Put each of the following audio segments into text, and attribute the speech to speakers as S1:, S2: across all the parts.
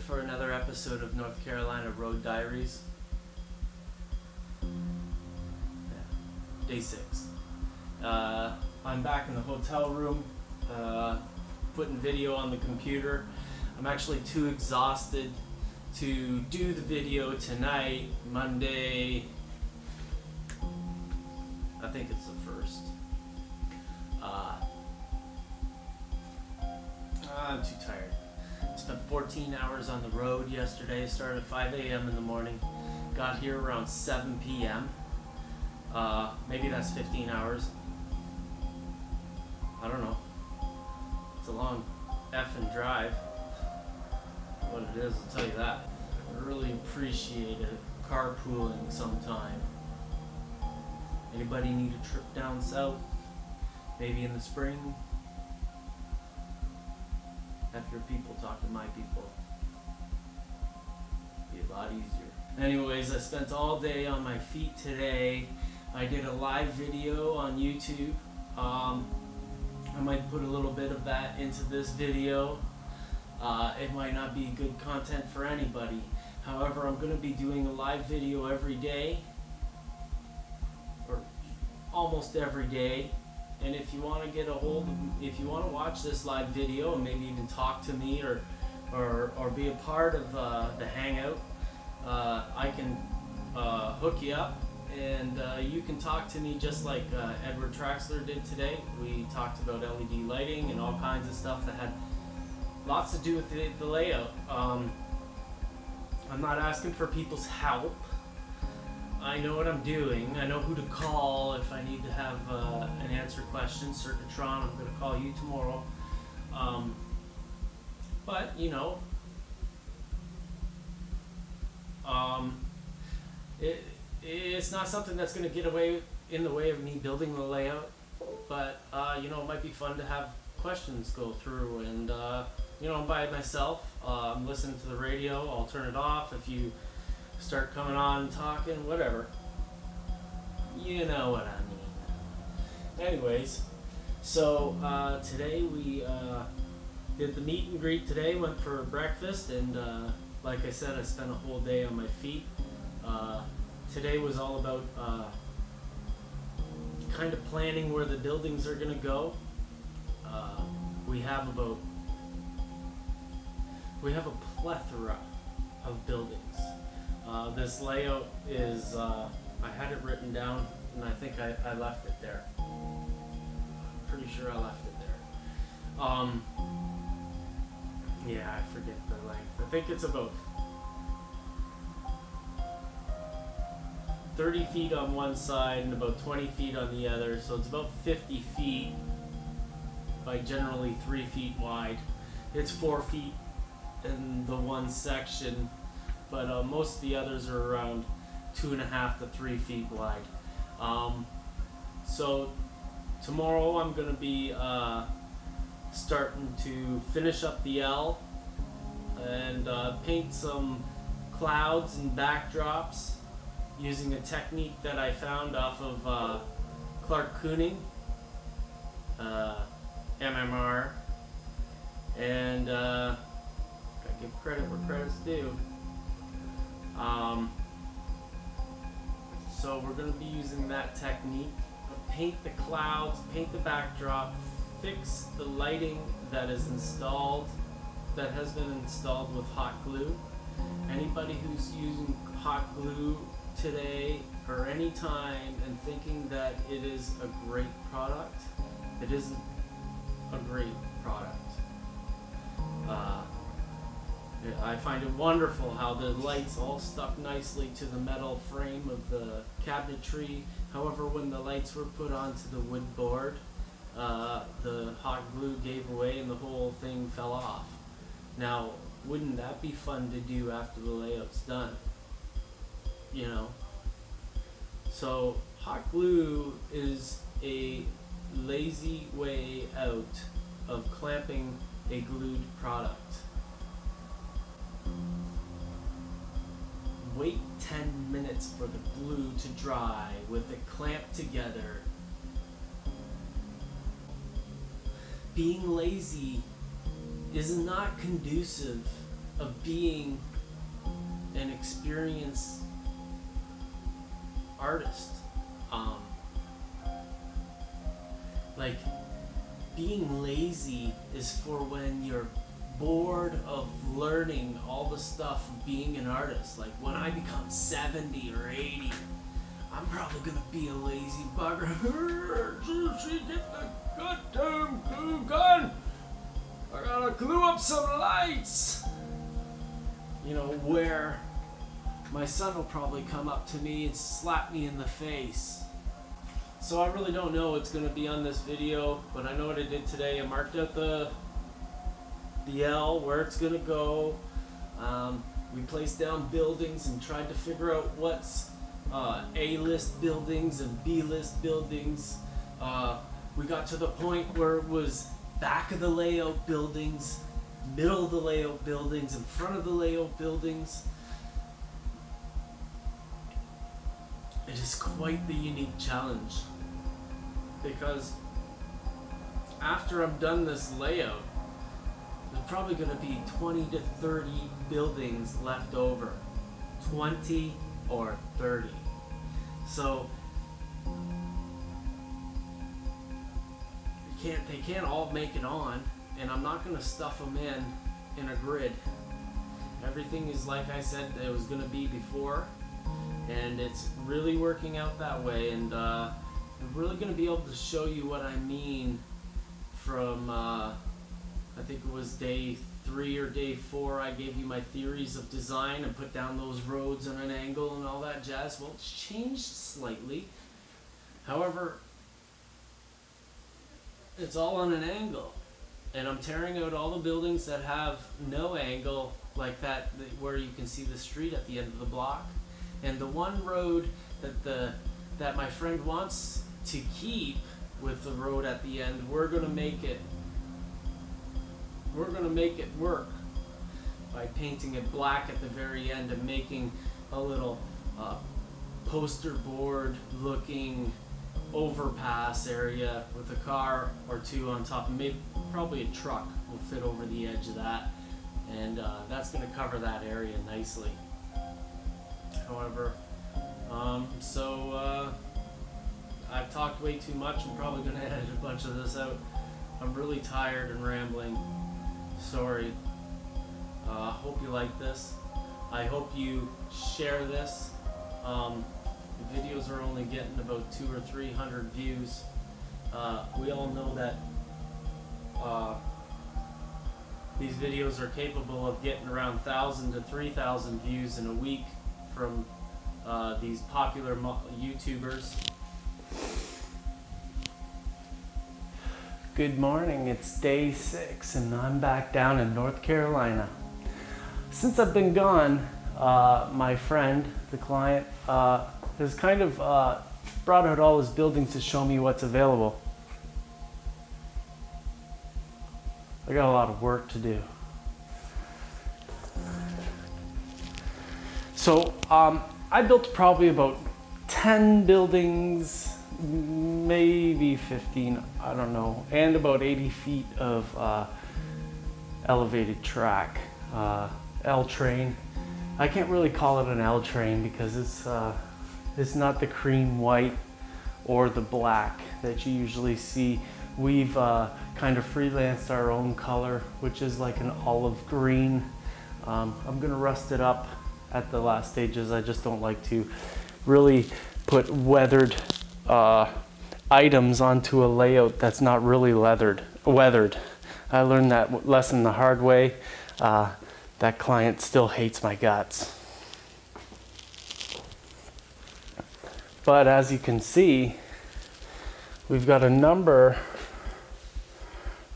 S1: for another episode of North Carolina Road Diaries. Day 6. I'm back in the hotel room, putting video on the computer. I'm actually too exhausted to do the video tonight, Monday. I think it's the 1st. I'm too tired. Spent 14 hours on the road yesterday. Started at 5 a.m. in the morning. Got here around 7 p.m. Maybe that's 15 hours. I don't know. It's a long effing drive. What it is, I'll tell you that. I really appreciate it. Carpooling sometime. Anybody need a trip down south? Maybe in the spring? Have your people talk to my people. Be a lot easier. Anyways, I spent all day on my feet today. I did a live video on YouTube. I might put a little bit of that into this video. It might not be good content for anybody. However, I'm going to be doing a live video every day, or almost every day. And if you want to get a hold of, if you want to watch this live video and maybe even talk to me or be a part of the hangout, I can hook you up and you can talk to me just like Edward Traxler did today. We talked about LED lighting and all kinds of stuff that had lots to do with the layout. I'm not asking for people's help. I know what I'm doing. I know who to call if I need to have an answer question. Circuitron, I'm going to call you tomorrow. But, you know, it's not something that's going to get in the way of me building the layout. But, you know, it might be fun to have questions go through. And, you know, I'm by myself. I'm listening to the radio. I'll turn it off if you start coming on and talking, whatever. You know what I mean. Anyways, so today we did the meet and greet today, went for breakfast, and like I said, I spent a whole day on my feet. Today was all about kind of planning where the buildings are going to go. We have a plethora of buildings. This layout is, I had it written down, and I think I left it there. Pretty sure I left it there. Yeah, I forget the length. I think it's about 30 feet on one side and about 20 feet on the other, so it's about 50 feet by generally 3 feet wide. It's 4 feet in the one section, but most of the others are around 2.5 to 3 feet wide. So tomorrow I'm going to be starting to finish up the L and paint some clouds and backdrops using a technique that I found off of Clark Kooning, MMR, and gotta give credit where credit's due. So we're going to be using that technique. Paint the clouds, paint the backdrop, fix the lighting that is installed, that has been installed with hot glue. Anybody who's using hot glue today or any time and thinking that it is a great product, it isn't a great product. I find it wonderful how the lights all stuck nicely to the metal frame of the cabinetry. However, when the lights were put onto the wood board, the hot glue gave away and the whole thing fell off. Now, wouldn't that be fun to do after the layout's done? You know? So, hot glue is a lazy way out of clamping a glued product. Wait 10 minutes for the glue to dry with it clamped together. Being lazy is not conducive of being an experienced artist. Like, being lazy is for when you're bored of learning all the stuff of being an artist. Like, when I become 70 or 80, I'm probably gonna be a lazy bugger. Juicy, get the goddamn glue gun! I gotta glue up some lights! You know, where my son will probably come up to me and slap me in the face. So I really don't know what's gonna be on this video, but I know what I did today. I marked out the L, where it's gonna go. We placed down buildings and tried to figure out what's A-list buildings and B-list buildings. We got to the point where it was back of the layout buildings, middle of the layout buildings, in front of the layout buildings. It is quite the unique challenge, because after I'm done this layout, there's probably going to be 20 to 30 buildings left over. 20 or 30. So they can't all make it on, and I'm not going to stuff them in a grid. Everything is like I said it was going to be before, and it's really working out that way. And I'm really going to be able to show you what I mean from I think it was day 3 or day 4. I gave you my theories of design and put down those roads on an angle and all that jazz. Well, it's changed slightly. However, it's all on an angle, and I'm tearing out all the buildings that have no angle like that, where you can see the street at the end of the block. And the one road that my friend wants to keep with the road at the end, we're gonna make it work by painting it black at the very end and making a little poster board looking overpass area with a car or two on top, and maybe probably a truck will fit over the edge of that, and that's going to cover that area nicely. However, I've talked way too much. I'm probably going to edit a bunch of this out. I'm really tired and rambling. Sorry. Hope you like this. I hope you share this. The videos are only getting about 200 or 300 views. We all know that these videos are capable of getting around 1,000 to 3,000 views in a week from these popular YouTubers. Good morning, it's day 6 and I'm back down in North Carolina. Since I've been gone, my friend, the client, has kind of brought out all his buildings to show me what's available. I got a lot of work to do. So I built probably about 10 buildings, maybe 15, I don't know, and about 80 feet of elevated track, L-train. I can't really call it an L-train because it's not the cream white or the black that you usually see. We've kind of freelanced our own color, which is like an olive green. I'm gonna rust it up at the last stages. I just don't like to really put weathered items onto a layout that's not really weathered. I learned that lesson the hard way. That client still hates my guts. But as you can see, we've got a number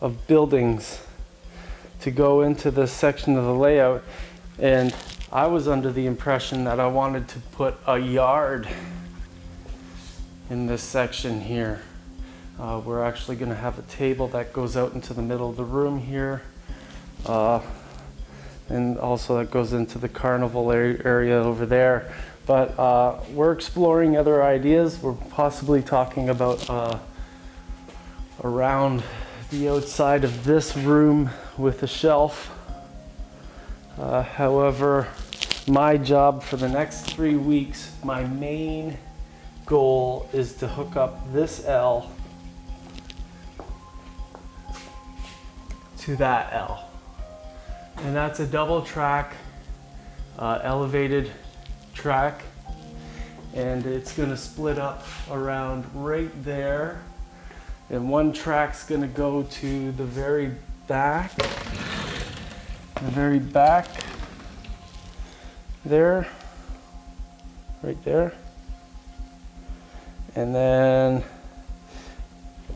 S1: of buildings to go into this section of the layout, and I was under the impression that I wanted to put a yard in this section here. We're actually going to have a table that goes out into the middle of the room here, and also that goes into the carnival area over there. But we're exploring other ideas. We're possibly talking about around the outside of this room with a shelf. However, my job for the next 3 weeks, my main goal is to hook up this L to that L. And that's a double track, elevated track. And it's gonna split up around right there. And one track's gonna go to the very back. There, right there. And then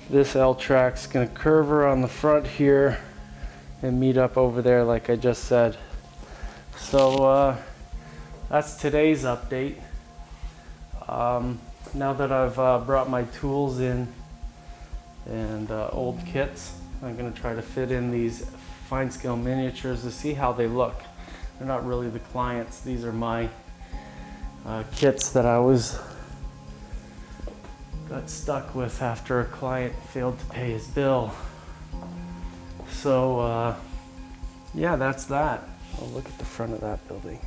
S1: this L track's gonna curve around the front here and meet up over there like I just said. So that's today's update. Now that I've brought my tools in and old kits, I'm gonna try to fit in these fine scale miniatures to see how they look. They're not really the clients, these are my kits that I got stuck with after a client failed to pay his bill. So yeah, that's that. Oh, look at the front of that building.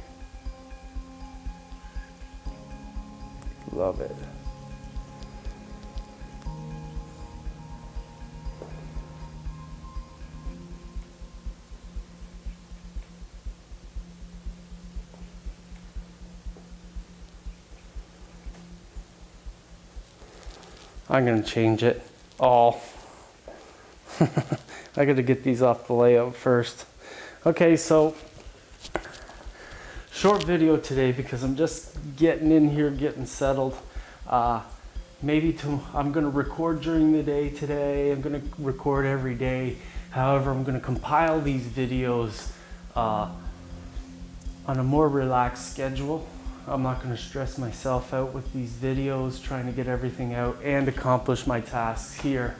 S1: Love it. I'm gonna change it all. I gotta get these off the layout first. Okay, so short video today because I'm just getting in here, getting settled. I'm gonna record during the day today. I'm gonna record every day. However, I'm gonna compile these videos on a more relaxed schedule. I'm not going to stress myself out with these videos, trying to get everything out and accomplish my tasks here.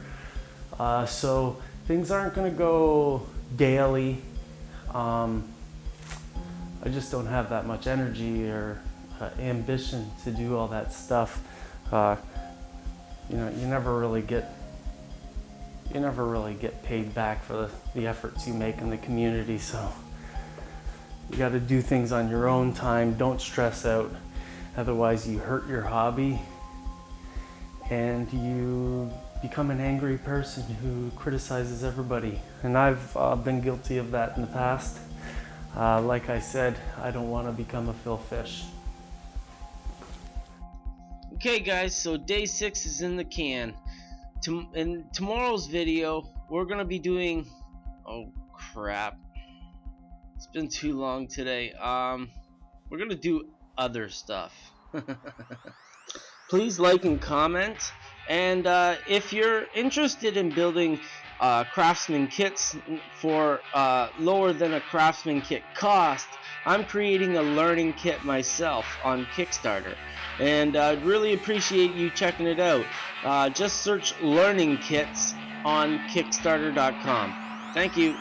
S1: So things aren't going to go daily. I just don't have that much energy or ambition to do all that stuff. You know, you never really get paid back for the efforts you make in the community. So you got to do things on your own time. Don't stress out. Otherwise, you hurt your hobby and you become an angry person who criticizes everybody. And I've been guilty of that in the past. Like I said, I don't want to become a Phil Fish. Okay guys, so day 6 is in the can. In tomorrow's video, we're going to be doing... Oh crap. It's been too long today. We're gonna do other stuff. Please like and comment, and if you're interested in building craftsman kits for lower than a craftsman kit cost, I'm creating a learning kit myself on Kickstarter, and I'd really appreciate you checking it out. Just search learning kits on Kickstarter.com. Thank you.